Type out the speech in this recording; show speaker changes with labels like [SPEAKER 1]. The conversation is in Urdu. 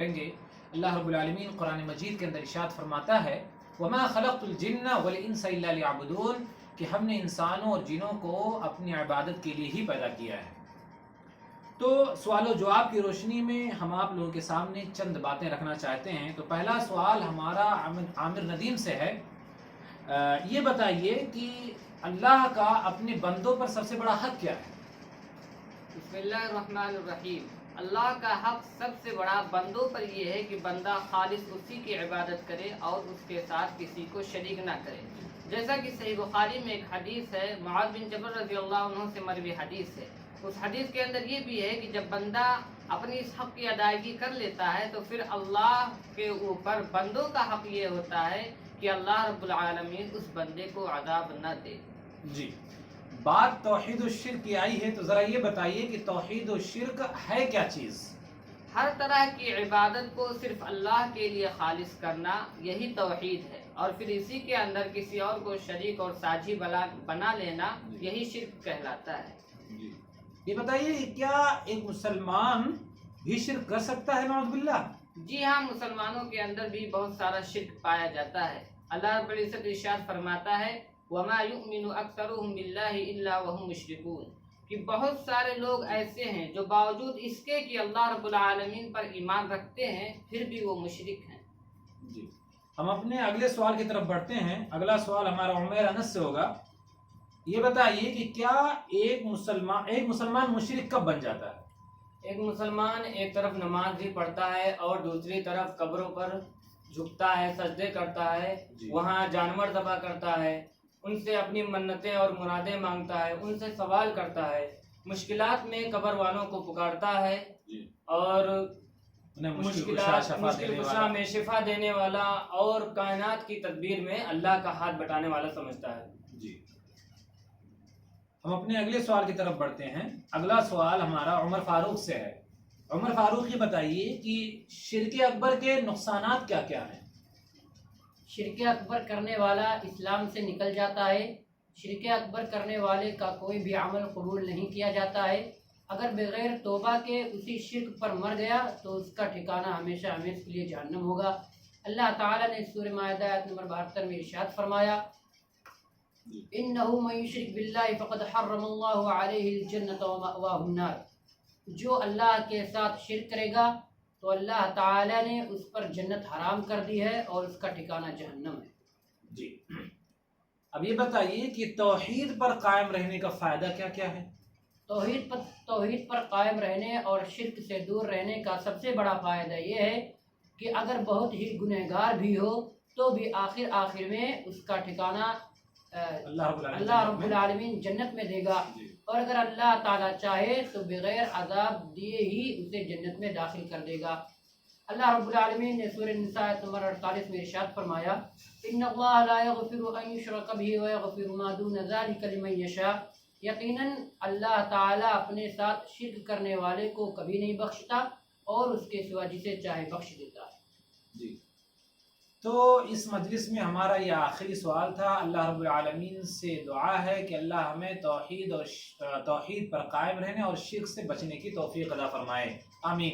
[SPEAKER 1] کریں گے۔ اللہ رب العالمین قرآن مجید کے اندر ارشاد فرماتا ہے وَمَا خَلَقْتُ الْجِنَّ وَالْإِنسَ إِلَّا لِيَعْبُدُونَ کہ ہم نے انسانوں اور جنوں کو اپنی عبادت کے لیے ہی پیدا کیا ہے۔ تو سوال و جواب کی روشنی میں ہم آپ لوگوں کے سامنے چند باتیں رکھنا چاہتے ہیں۔ تو پہلا سوال ہمارا عامر ندیم سے ہے، یہ بتائیے کہ اللہ کا اپنے بندوں پر سب سے بڑا حق کیا ہے؟
[SPEAKER 2] بسم اللہ الرحمن الرحیم۔ اللہ کا حق سب سے بڑا بندوں پر یہ ہے کہ بندہ خالص اسی کی عبادت کرے اور اس کے ساتھ کسی کو شریک نہ کرے۔ جیسا کہ صحیح بخاری میں ایک حدیث ہے، معاذ بن جبل رضی اللہ عنہ سے مروی حدیث ہے، اس حدیث کے اندر یہ بھی ہے کہ جب بندہ اپنی اس حق کی ادائیگی کر لیتا ہے تو پھر اللہ کے اوپر بندوں کا حق یہ ہوتا ہے کہ اللہ رب العالمین اس بندے کو عذاب نہ دے۔
[SPEAKER 1] جی، بات توحید و شرک کی آئی ہے تو ذرا یہ بتائیے کہ توحید و شرک ہے کیا چیز؟
[SPEAKER 2] ہر طرح کی عبادت کو صرف اللہ کے لیے خالص کرنا یہی توحید ہے، اور پھر اسی کے اندر کسی اور کو شریک اور ساجی بنا لینا یہی شرک کہلاتا ہے۔
[SPEAKER 1] جی، یہ بتائیے کیا ایک مسلمان بھی شرک کر سکتا ہے نعوذ باللہ؟
[SPEAKER 2] جی ہاں، مسلمانوں کے اندر بھی بہت سارا شرک پایا جاتا ہے۔ اللہ رب العزت ارشاد فرماتا ہے وَمَا يُؤْمِنُ أَكْثَرُهُم بِاللَّهِ إِلَّا وَهُمْ مُشْرِكُونَ کہ بہت سارے لوگ ایسے ہیں جو باوجود اس کے کہ اللہ رب العالمین پر ایمان رکھتے ہیں پھر بھی وہ مشرک ہیں۔
[SPEAKER 1] جی، ہم اپنے اگلے سوال کی طرف بڑھتے ہیں۔ اگلا سوال ہمارا عمیر انس سے ہوگا۔ یہ بتائیے کہ کیا ایک مسلمان مشرک کب بن جاتا ہے؟
[SPEAKER 3] ایک مسلمان ایک طرف نماز بھی پڑھتا ہے اور دوسری طرف قبروں پر جھکتا ہے، سجدے کرتا ہے، وہاں جانور ذبح کرتا ہے، ان سے اپنی منتیں اور مرادیں مانگتا ہے، ان سے سوال کرتا ہے، مشکلات میں قبر والوں کو پکارتا ہے اور مشکل کشا میں شفا دینے والا اور کائنات کی تدبیر میں اللہ کا ہاتھ بٹانے والا سمجھتا ہے۔
[SPEAKER 1] جی، ہم اپنے اگلے سوال کی طرف بڑھتے ہیں۔ اگلا سوال ہمارا عمر فاروق سے ہے۔ عمر فاروق یہ بتائیے کہ شرک اکبر کے نقصانات کیا کیا ہیں؟
[SPEAKER 4] شرک اکبر کرنے والا اسلام سے نکل جاتا ہے۔ شرک اکبر کرنے والے کا کوئی بھی عمل قبول نہیں کیا جاتا ہے۔ اگر بغیر توبہ کے اسی شرک پر مر گیا تو اس کا ٹھکانہ ہمیشہ ہمیشہ کے لیے جہنم ہوگا۔ اللہ تعالیٰ نے سورہ مائدہ آیت نمبر 72 میں ارشاد فرمایا اِنَّهُ مَن يُشْرِكْ بِاللَّهِ فَقَدْ حَرَّمَ اللَّهُ عَلَيْهِ الْجَنَّةَ وَمَأْوَاهُ النَّارُ جو اللہ کے ساتھ شرک کرے گا تو اللہ تعالیٰ نے اس پر جنت حرام کر دی ہے اور اس کا ٹھکانہ جہنم ہے۔
[SPEAKER 1] جی، اب یہ بتائیے کہ توحید پر قائم رہنے کا فائدہ کیا کیا ہے؟
[SPEAKER 4] توحید پر قائم رہنے اور شرک سے دور رہنے کا سب سے بڑا فائدہ یہ ہے کہ اگر بہت ہی گنہگار بھی ہو تو بھی آخر میں اس کا ٹھکانہ اللہ رب العالمین جنت میں دے گا، اور اگر اللہ تعالیٰ چاہے تو بغیر عذاب دیے ہی اسے جنت میں داخل کر دے گا۔ اللہ رب العالمین نے سورہ نساء آیت نمبر 48 میں ارشاد فرمایا ان اللہ لا یغفر ان یشرک بہ ویغفر ما دون ذلک لمن یشاء یقیناً اللہ تعالیٰ اپنے ساتھ شرک کرنے والے کو کبھی نہیں بخشتا اور اس کے سوا جسے چاہے بخش دیتا ہے۔
[SPEAKER 1] جی، تو اس مجلس میں ہمارا یہ آخری سوال تھا۔ اللہ رب العالمین سے دعا ہے کہ اللہ ہمیں توحید پر قائم رہنے اور شرک سے بچنے کی توفیق عطا فرمائے، آمین۔